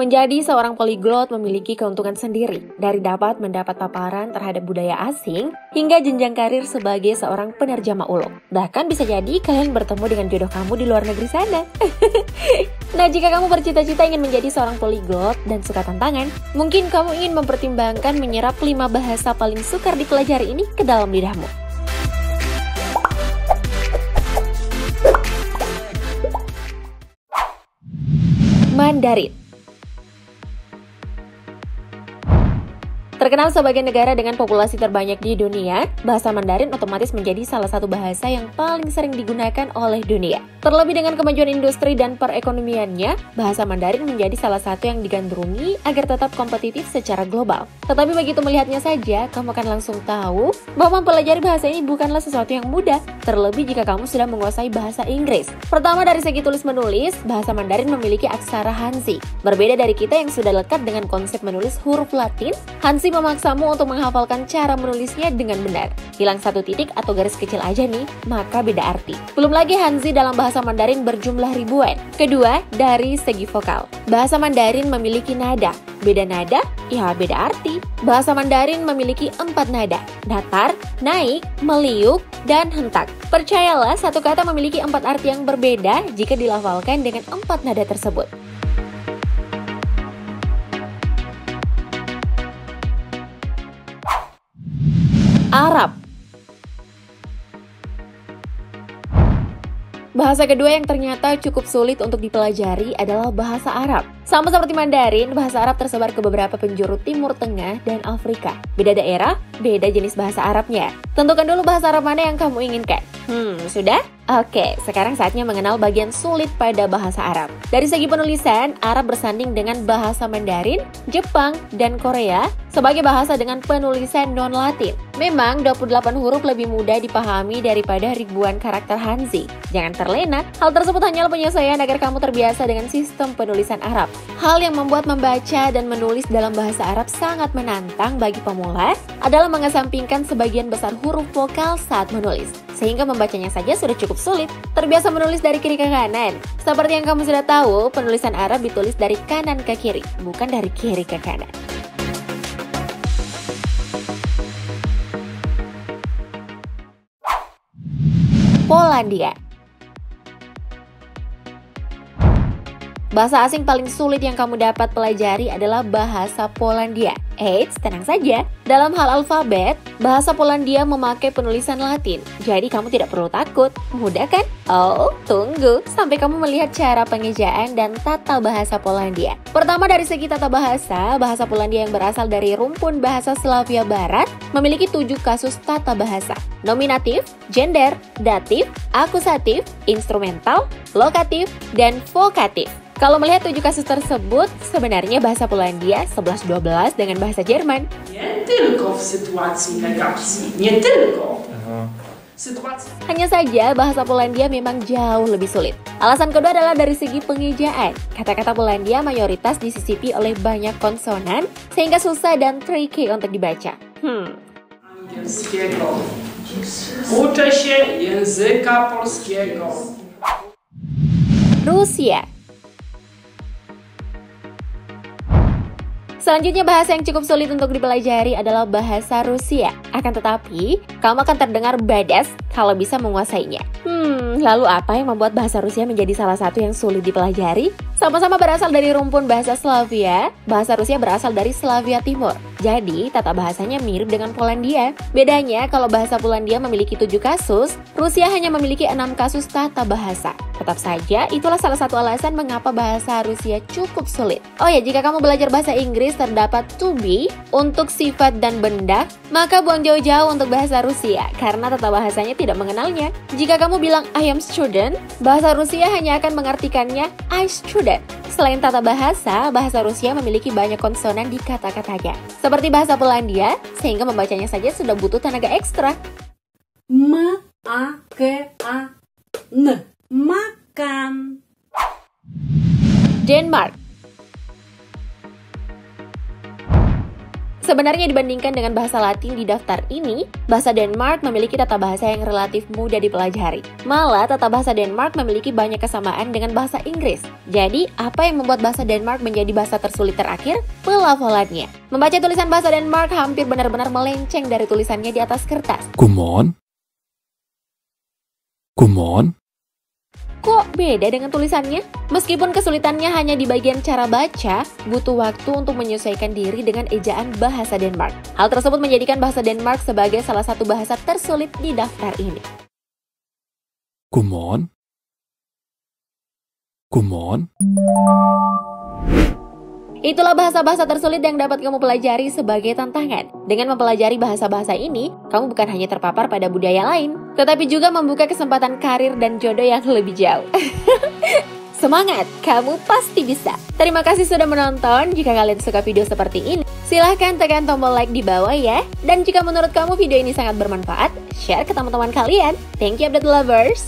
Menjadi seorang polyglot memiliki keuntungan sendiri, dari dapat mendapat paparan terhadap budaya asing hingga jenjang karir sebagai seorang penerjemah ulung. Bahkan bisa jadi kalian bertemu dengan jodoh kamu di luar negeri sana. Nah, jika kamu bercita-cita ingin menjadi seorang polyglot dan suka tantangan, mungkin kamu ingin mempertimbangkan menyerap 5 bahasa paling sukar dipelajari ini ke dalam lidahmu. Mandarin. Terkenal sebagai negara dengan populasi terbanyak di dunia, bahasa Mandarin otomatis menjadi salah satu bahasa yang paling sering digunakan oleh dunia. Terlebih dengan kemajuan industri dan perekonomiannya, bahasa Mandarin menjadi salah satu yang digandrungi agar tetap kompetitif secara global. Tetapi begitu melihatnya saja, kamu akan langsung tahu bahwa mempelajari bahasa ini bukanlah sesuatu yang mudah, terlebih jika kamu sudah menguasai bahasa Inggris. Pertama, dari segi tulis-menulis, bahasa Mandarin memiliki aksara Hanzi. Berbeda dari kita yang sudah lekat dengan konsep menulis huruf Latin, Hanzi memaksamu untuk menghafalkan cara menulisnya dengan benar. Hilang satu titik atau garis kecil aja nih, maka beda arti. Belum lagi Hanzi dalam bahasa Mandarin berjumlah ribuan. Kedua, dari segi vokal. Bahasa Mandarin memiliki nada. Beda nada, ya beda arti. Bahasa Mandarin memiliki 4 nada. Datar, naik, meliuk, dan hentak. Percayalah, satu kata memiliki 4 arti yang berbeda jika dilafalkan dengan 4 nada tersebut. Arab. Bahasa kedua yang ternyata cukup sulit untuk dipelajari adalah bahasa Arab. Sama seperti Mandarin, bahasa Arab tersebar ke beberapa penjuru Timur Tengah dan Afrika. Beda daerah, beda jenis bahasa Arabnya. Tentukan dulu bahasa Arab mana yang kamu inginkan. Sudah? Oke, sekarang saatnya mengenal bagian sulit pada bahasa Arab. Dari segi penulisan, Arab bersanding dengan bahasa Mandarin, Jepang, dan Korea sebagai bahasa dengan penulisan non-Latin. Memang 28 huruf lebih mudah dipahami daripada ribuan karakter Hanzi. Jangan terlena, hal tersebut hanyalah penyesuaian agar kamu terbiasa dengan sistem penulisan Arab. Hal yang membuat membaca dan menulis dalam bahasa Arab sangat menantang bagi pemula adalah mengesampingkan sebagian besar huruf vokal saat menulis, sehingga membacanya saja sudah cukup sulit. Terbiasa menulis dari kiri ke kanan. Seperti yang kamu sudah tahu, penulisan Arab ditulis dari kanan ke kiri, bukan dari kiri ke kanan. Polandia. Bahasa asing paling sulit yang kamu dapat pelajari adalah bahasa Polandia. Eits, tenang saja. Dalam hal alfabet, bahasa Polandia memakai penulisan Latin. Jadi kamu tidak perlu takut. Mudah kan? Oh, tunggu sampai kamu melihat cara pengejaan dan tata bahasa Polandia. Pertama, dari segi tata bahasa, bahasa Polandia yang berasal dari rumpun bahasa Slavia Barat memiliki 7 kasus tata bahasa. Nominatif, gender, datif, akusatif, instrumental, lokatif, dan vokatif. Kalau melihat 7 kasus tersebut, sebenarnya bahasa Polandia 11-12 dengan bahasa Jerman. Nie tylko w sytuacji negacji, nie tylko. Hanya saja bahasa Polandia memang jauh lebih sulit. Alasan kedua adalah dari segi pengejaan. Kata-kata Polandia mayoritas disisipi oleh banyak konsonan, sehingga susah dan tricky untuk dibaca. Angielskiego. Uczę się języka polskiego. Rusia. Selanjutnya, bahasa yang cukup sulit untuk dipelajari adalah bahasa Rusia. Akan tetapi, kamu akan terdengar badass kalau bisa menguasainya. Lalu apa yang membuat bahasa Rusia menjadi salah satu yang sulit dipelajari? Sama-sama berasal dari rumpun bahasa Slavia, bahasa Rusia berasal dari Slavia Timur. Jadi, tata bahasanya mirip dengan Polandia. Bedanya, kalau bahasa Polandia memiliki 7 kasus, Rusia hanya memiliki 6 kasus tata bahasa. Tetap saja, itulah salah satu alasan mengapa bahasa Rusia cukup sulit. Oh ya, jika kamu belajar bahasa Inggris terdapat to be untuk sifat dan benda, maka buang jauh-jauh untuk bahasa Rusia, karena tata bahasanya tidak mengenalnya. Jika kamu bilang I am student, bahasa Rusia hanya akan mengartikannya I student. Selain tata bahasa, bahasa Rusia memiliki banyak konsonan di kata-katanya. Seperti bahasa Polandia, sehingga membacanya saja sudah butuh tenaga ekstra. Makan. Denmark. Sebenarnya dibandingkan dengan bahasa Latin di daftar ini, bahasa Denmark memiliki tata bahasa yang relatif mudah dipelajari. Malah, tata bahasa Denmark memiliki banyak kesamaan dengan bahasa Inggris. Jadi, apa yang membuat bahasa Denmark menjadi bahasa tersulit terakhir? Pelafalannya. Membaca tulisan bahasa Denmark hampir benar-benar melenceng dari tulisannya di atas kertas. Godmorgen. Godmorgen. Kok beda dengan tulisannya? Meskipun kesulitannya hanya di bagian cara baca, butuh waktu untuk menyesuaikan diri dengan ejaan bahasa Denmark. Hal tersebut menjadikan bahasa Denmark sebagai salah satu bahasa tersulit di daftar ini. Godmorgen. Godmorgen. Itulah bahasa-bahasa tersulit yang dapat kamu pelajari sebagai tantangan. Dengan mempelajari bahasa-bahasa ini, kamu bukan hanya terpapar pada budaya lain, tetapi juga membuka kesempatan karir dan jodoh yang lebih jauh. Semangat, kamu pasti bisa. Terima kasih sudah menonton. Jika kalian suka video seperti ini, silahkan tekan tombol like di bawah ya. Dan jika menurut kamu video ini sangat bermanfaat, share ke teman-teman kalian. Thank you update lovers.